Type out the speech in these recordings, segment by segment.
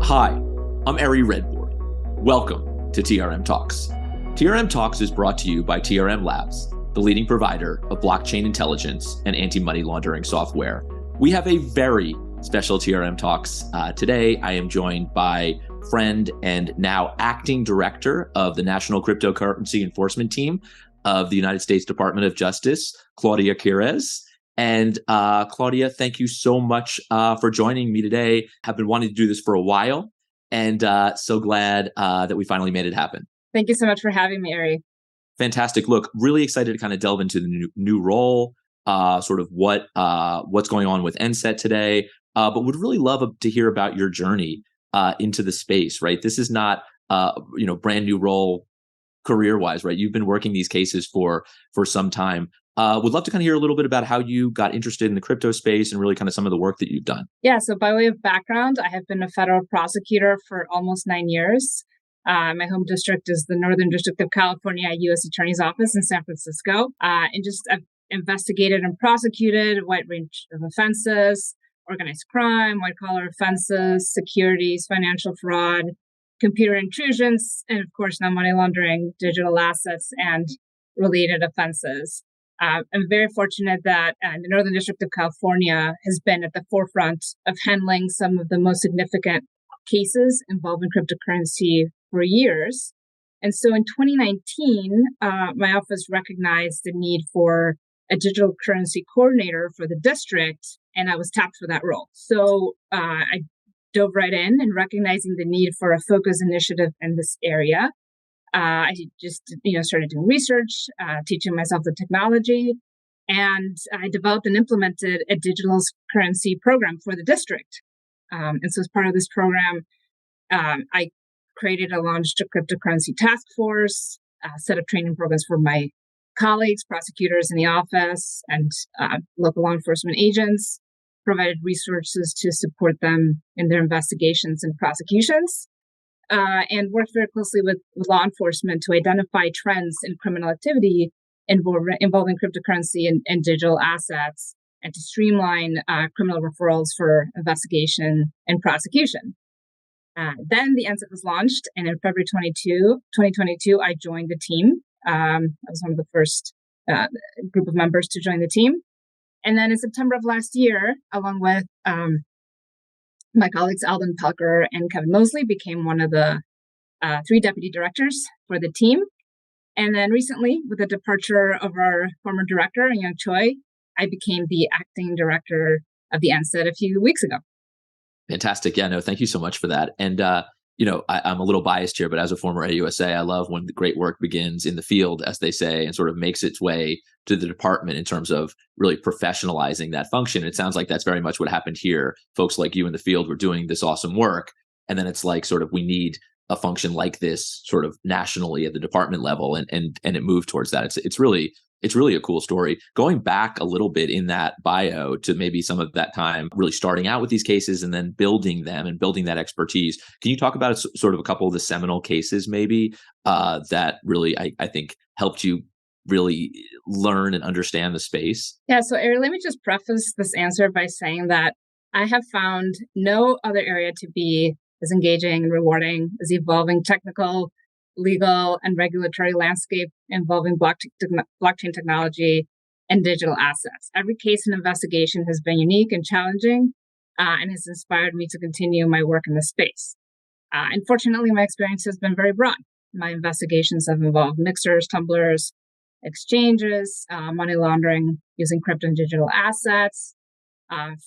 Hi, I'm Ari Redbord. Welcome to TRM Talks. TRM Talks is brought to you by TRM Labs, the leading provider of blockchain intelligence and anti-money laundering software. We have a very special TRM Talks today. I am joined by friend and now acting director of the National Cryptocurrency Enforcement Team of the United States Department of Justice, Claudia Quiroz. And Claudia, thank you so much for joining me today. I've been wanting to do this for a while, and so glad that we finally made it happen. Thank you so much for having me, Ari. Fantastic. Look, really excited to kind of delve into the new role, sort of what's going on with NCET today, but would really love to hear about your journey into the space, right? This is not brand new role career-wise, right? You've been working these cases for some time. Would love to kind of hear a little bit about how you got interested in the crypto space and really kind of some of the work that you've done. Yeah, so by way of background, I have been a federal prosecutor for almost 9 years. My home district is the Northern District of California U.S. Attorney's Office in San Francisco. I've investigated and prosecuted a wide range of offenses, organized crime, white-collar offenses, securities, financial fraud, computer intrusions, and of course, now money laundering, digital assets, and related offenses. I'm very fortunate that the Northern District of California has been at the forefront of handling some of the most significant cases involving cryptocurrency for years. And so in 2019, my office recognized the need for a digital currency coordinator for the district, and I was tapped for that role. So I dove right in and recognizing the need for a focus initiative in this area. I just, started doing research, teaching myself the technology, and I developed and implemented a digital currency program for the district. And so as part of this program, I created and launched a cryptocurrency task force, set up training programs for my colleagues, prosecutors in the office, and local law enforcement agents, provided resources to support them in their investigations and prosecutions. And worked very closely with law enforcement to identify trends in criminal activity involving cryptocurrency and digital assets, and to streamline criminal referrals for investigation and prosecution. Then the NCET was launched, and in February 2022, I joined the team. I was one of the first group of members to join the team. And then in September of last year, along with my colleagues Alden Pelker and Kevin Mosley, became one of the 3 deputy directors for the team. And then recently, with the departure of our former director, Young Choi, I became the acting director of the NCET a few weeks ago. Fantastic. Yeah, no, thank you so much for that. And, I'm a little biased here, but as a former AUSA, I love when the great work begins in the field, as they say, and sort of makes its way to the department in terms of really professionalizing that function. It sounds like that's very much what happened here. Folks like you in the field were doing this awesome work. And then it's like sort of we need a function like this sort of nationally at the department level, and it moved towards that. It's really a cool story. Going back a little bit in that bio to maybe some of that time, really starting out with these cases and then building them and building that expertise. Can you talk about sort of a couple of the seminal cases maybe that really, I think, helped you really learn and understand the space? Yeah, so Ari, let me just preface this answer by saying that I have found no other area to be as engaging and rewarding as the evolving technical, legal, and regulatory landscape involving blockchain technology and digital assets. Every case and investigation has been unique and challenging, and has inspired me to continue my work in this space. Unfortunately, my experience has been very broad. My investigations have involved mixers, tumblers, exchanges, money laundering using crypto and digital assets,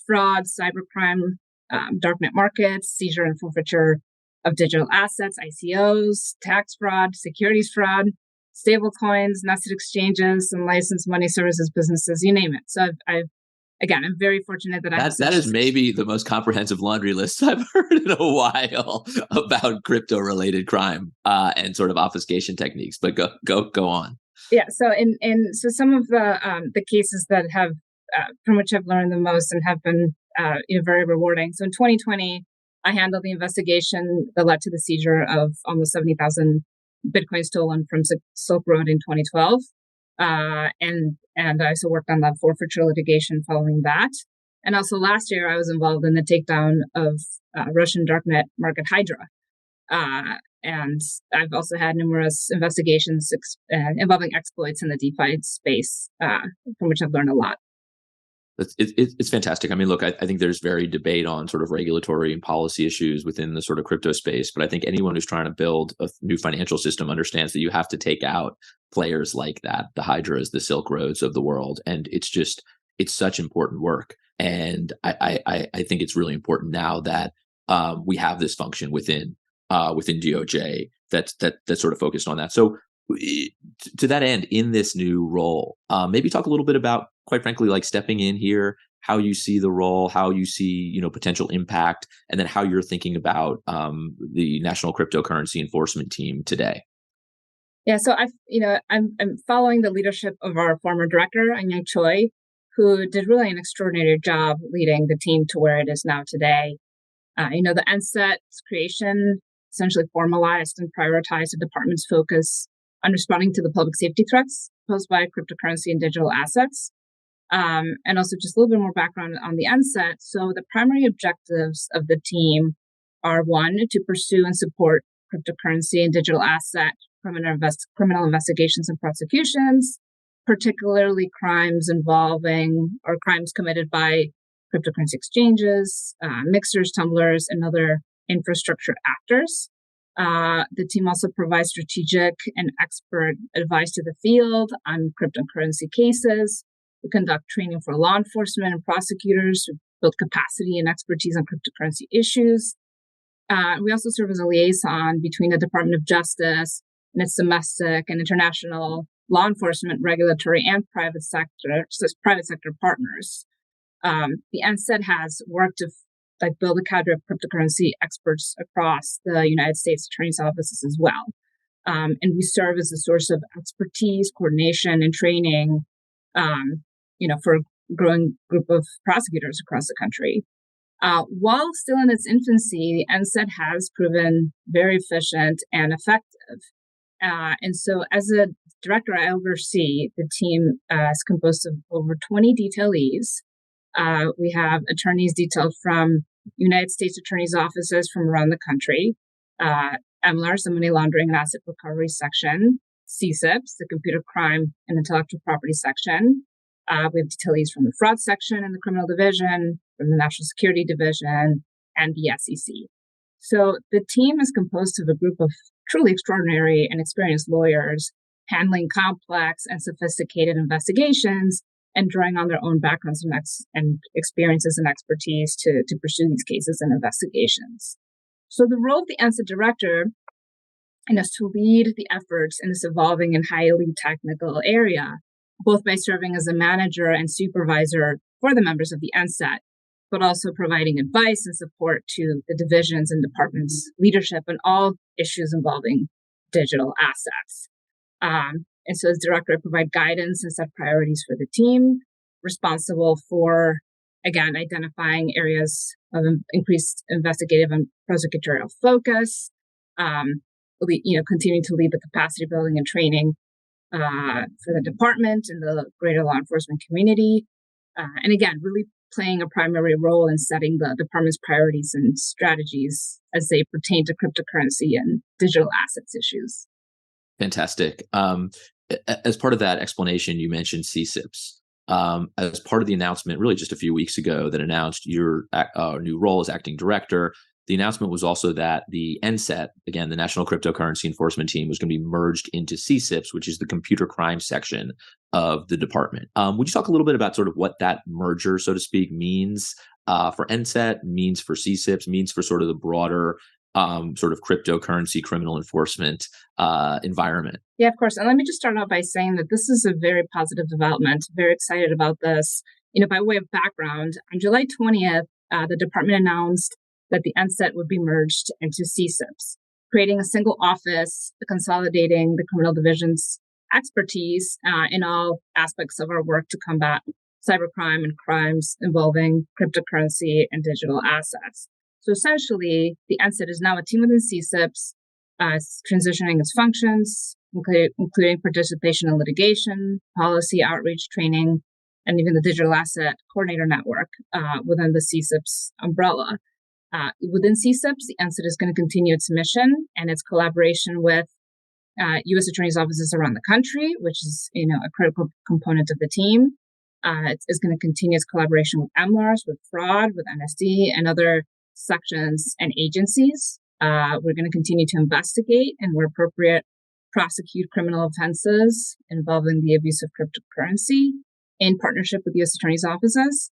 fraud, cybercrime, darknet markets, seizure and forfeiture of digital assets, ICOs, tax fraud, securities fraud, stable coins, nested exchanges, and licensed money services businesses, you name it. So I'm very fortunate that that is maybe the most comprehensive laundry list I've heard in a while about crypto-related crime and sort of obfuscation techniques. But go on. Yeah. So so some of the cases that have from which I've learned the most and have been very rewarding. So in 2020. I handled the investigation that led to the seizure of almost 70,000 Bitcoin stolen from Silk Road in 2012. And I also worked on that forfeiture litigation following that. And also last year, I was involved in the takedown of Russian darknet market Hydra. And I've also had numerous investigations involving exploits in the DeFi space, from which I've learned a lot. It's fantastic. I mean, look, I think there's very debate on sort of regulatory and policy issues within the sort of crypto space, but I think anyone who's trying to build a new financial system understands that you have to take out players like that, the Hydras, the Silk Roads of the world, and it's such important work. And I think it's really important now that we have this function within DOJ that's sort of focused on that. So to that end, in this new role, maybe talk a little bit about, quite frankly, like stepping in here, how you see the role, how you see, potential impact, and then how you're thinking about the National Cryptocurrency Enforcement Team today. Yeah, so I'm following the leadership of our former director, Anya Choi, who did really an extraordinary job leading the team to where it is now today. The NCET's creation essentially formalized and prioritized the department's focus on responding to the public safety threats posed by cryptocurrency and digital assets. And also just a little bit more background on the NCET. So the primary objectives of the team are, one, to pursue and support cryptocurrency and digital asset criminal investigations and prosecutions, particularly crimes involving or crimes committed by cryptocurrency exchanges, mixers, tumblers, and other infrastructure actors. The team also provides strategic and expert advice to the field on cryptocurrency cases. We conduct training for law enforcement and prosecutors to build capacity and expertise on cryptocurrency issues. We also serve as a liaison between the Department of Justice and its domestic and international law enforcement, regulatory, and private sector partners. The NCET has worked to build a cadre of cryptocurrency experts across the United States Attorney's offices as well. And we serve as a source of expertise, coordination, and training, for a growing group of prosecutors across the country. While still in its infancy, the NCET has proven very efficient and effective. And so as a director, I oversee the team is composed of over 20 detailees. We have attorneys detailed from United States Attorney's offices from around the country, MLARS, the Money Laundering and Asset Recovery section, CSIPs, the Computer Crime and Intellectual Property section. We have detailees from the Fraud section and the Criminal Division, from the National Security Division, and the SEC. So the team is composed of a group of truly extraordinary and experienced lawyers handling complex and sophisticated investigations and drawing on their own backgrounds and experiences and expertise to pursue these cases and investigations. So the role of the NCET director is to lead the efforts in this evolving and highly technical area, both by serving as a manager and supervisor for the members of the NCET, but also providing advice and support to the divisions and departments' leadership on all issues involving digital assets. And so as director, I provide guidance and set priorities for the team, responsible for, again, identifying areas of increased investigative and prosecutorial focus, continuing to lead the capacity building and training for the department and the greater law enforcement community. And again, really playing a primary role in setting the department's priorities and strategies as they pertain to cryptocurrency and digital assets issues. Fantastic. As part of that explanation, you mentioned CSIPs. As part of the announcement, really just a few weeks ago, that announced your new role as acting director, the announcement was also that the NCET, again, the National Cryptocurrency Enforcement Team, was going to be merged into CSIPs, which is the computer crime section of the department. Would you talk a little bit about sort of what that merger, so to speak, means for NCET, means for CSIPs, means for sort of the broader sort of cryptocurrency criminal enforcement environment? Yeah, of course. And let me just start out by saying that this is a very positive development. Very excited about this. By way of background, on July 20th, the department announced that the NCET would be merged into CSIPs, creating a single office, consolidating the criminal division's expertise in all aspects of our work to combat cybercrime and crimes involving cryptocurrency and digital assets. So essentially, the NCET is now a team within CSIPs, transitioning its functions, including participation in litigation, policy outreach, training, and even the Digital Asset Coordinator Network within the CSIP's umbrella. Within CSIPs, the NCET is going to continue its mission and its collaboration with U.S. attorneys' offices around the country, which is a critical component of the team. It's going to continue its collaboration with MLARS, with fraud, with NSD, and other sections and agencies. We're going to continue to investigate and, where appropriate, prosecute criminal offenses involving the abuse of cryptocurrency in partnership with U.S. attorneys' offices.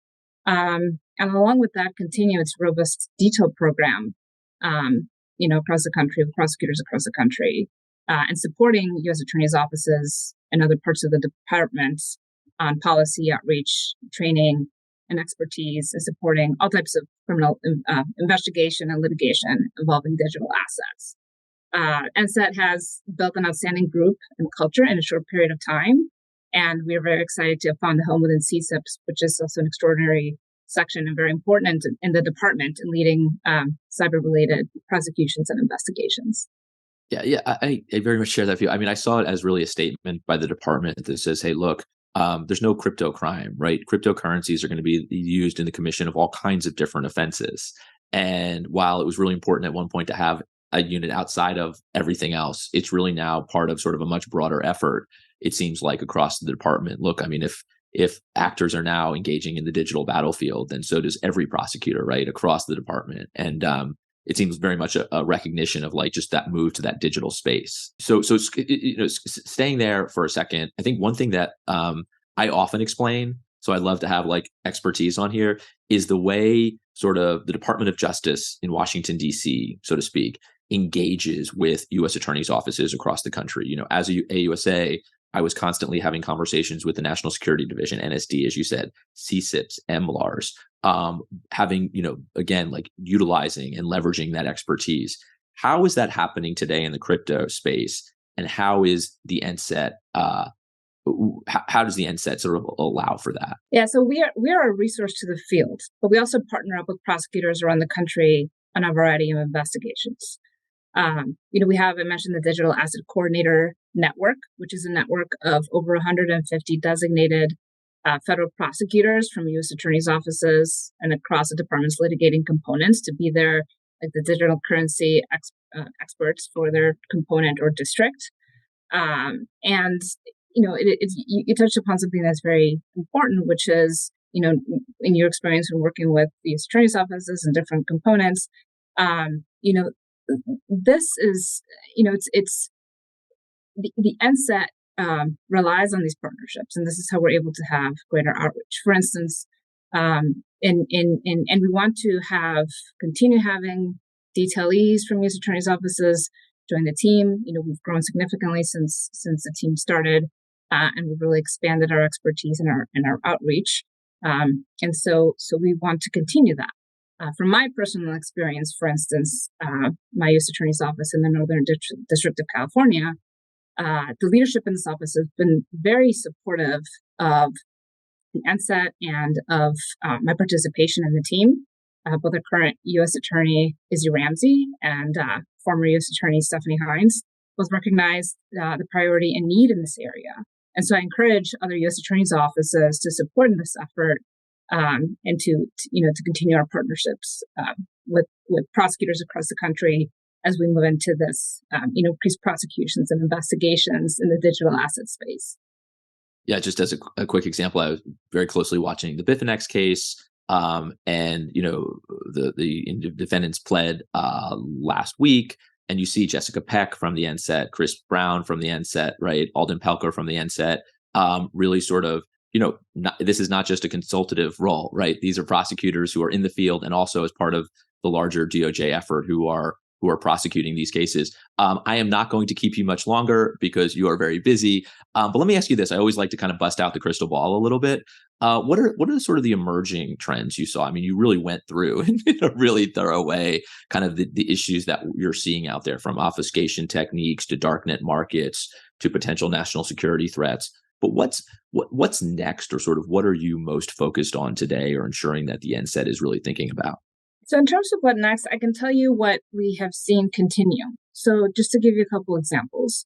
And along with that, continue its robust detail program, across the country, with prosecutors across the country, and supporting U.S. attorneys' offices and other parts of the department on policy outreach, training, and expertise, and supporting all types of criminal investigation and litigation involving digital assets. NCET has built an outstanding group and culture in a short period of time, and we are very excited to have found a home within CSIPs, which is also an extraordinary section and very important in the department in leading cyber-related prosecutions and investigations. Yeah, I very much share that view. I mean, I saw it as really a statement by the department that says, hey, look, there's no crypto crime, right? Cryptocurrencies are going to be used in the commission of all kinds of different offenses. And while it was really important at one point to have a unit outside of everything else, it's really now part of sort of a much broader effort, it seems like, across the department. Look, I mean, if actors are now engaging in the digital battlefield, then so does every prosecutor, right, across the department. And it seems very much a recognition of like just that move to that digital space. So staying there for a second, I think one thing that I often explain, so I'd love to have like expertise on here, is the way sort of the Department of Justice in Washington, D.C., so to speak, engages with U.S. attorneys' offices across the country. As a AUSA, I was constantly having conversations with the National Security Division, NSD, as you said, CSIPs, MLARS, having, again, like utilizing and leveraging that expertise. How is that happening today in the crypto space? And how is the NCET, how does the NCET sort of allow for that? Yeah, so we are a resource to the field, but we also partner up with prosecutors around the country on a variety of investigations. We have, I mentioned, the Digital Asset Coordinator Network, which is a network of over 150 designated federal prosecutors from U.S. attorneys' offices and across the department's litigating components to be their, like, the digital currency experts for their component or district. You touched upon something that's very important, which is, in your experience in working with the U.S. attorney's offices and different components, this is, it's the NCET relies on these partnerships, and this is how we're able to have greater outreach. For instance, and we want to continue having detailees from U.S. attorneys' offices join the team. We've grown significantly since the team started, and we've really expanded our expertise and our outreach. And so we want to continue that. From my personal experience, for instance, my U.S. Attorney's Office in the Northern District of California, the leadership in this office has been very supportive of the NCET and of my participation in the team. Both our current U.S. Attorney, Izzy Ramsey, and former U.S. Attorney, Stephanie Hines, both recognize the priority and need in this area. And so I encourage other U.S. Attorney's offices to support in this effort, and to continue our partnerships with prosecutors across the country as we move into this, increased prosecutions and investigations in the digital asset space. Yeah, just as a quick example, I was very closely watching the Bitfinex case, and the defendants pled last week, and you see Jessica Peck from the NCET, Chris Brown from the NCET, right, Alden Pelker from the NCET, really sort of, this is not just a consultative role, right? These are prosecutors who are in the field and also as part of the larger DOJ effort who are prosecuting these cases. I am not going to keep you much longer because you are very busy. But let me ask you this. I always like to kind of bust out the crystal ball a little bit. What are sort of the emerging trends you saw? I mean, you really went through in a really thorough way kind of the issues that you're seeing out there, from obfuscation techniques to darknet markets to potential national security threats. But what's next, or sort of what are you most focused on today, or ensuring that the NCET is really thinking about? So in terms of what next, I can tell you what we have seen continue. So just to give you a couple examples,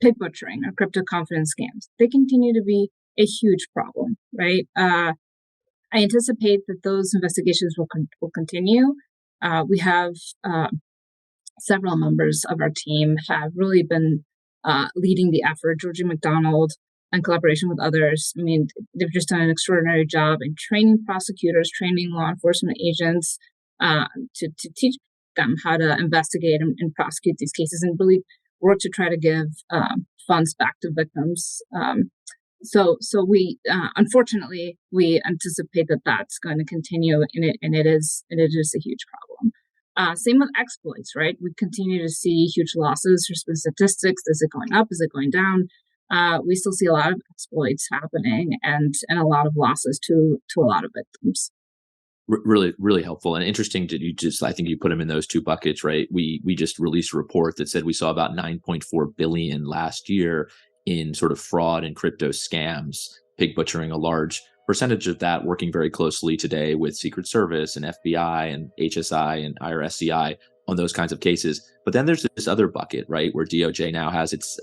pig butchering or crypto confidence scams, they continue to be a huge problem. right? I anticipate that those investigations will continue. We have several members of our team have really been leading the effort. Georgie McDonald, in collaboration with others, I mean, they've just done an extraordinary job in training prosecutors, training law enforcement agents to teach them how to investigate and prosecute these cases, and really work to try to give funds back to victims. So we unfortunately we anticipate that that's going to continue, and it is a huge problem. Same with exploits, right? We continue to see huge losses. There's been statistics. Is it going up? Is it going down? We still see a lot of exploits happening, and a lot of losses to a lot of victims. Really, really helpful and interesting. Did you just? I think you put them in those two buckets, right? We just released a report that said we saw about 9.4 billion last year in sort of fraud and crypto scams, pig butchering a large percentage of that, working very closely today with Secret Service and FBI and HSI and IRSCI on those kinds of cases. But then there's this other bucket, right, where DOJ now has its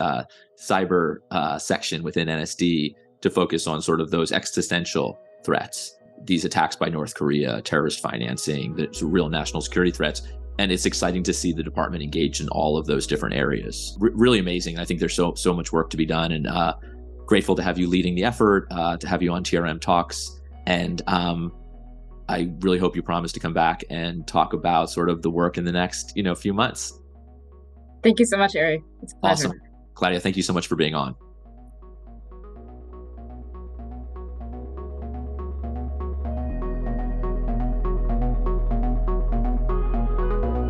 cyber section within NSD to focus on sort of those existential threats, these attacks by North Korea, terrorist financing, the real national security threats. And it's exciting to see the department engaged in all of those different areas. Really amazing. I think there's so much work to be done, and grateful to have you leading the effort, to have you on TRM Talks. And I really hope you promise to come back and talk about sort of the work in the next, few months. Thank you so much, Ari. It's a pleasure. Awesome. Claudia, thank you so much for being on.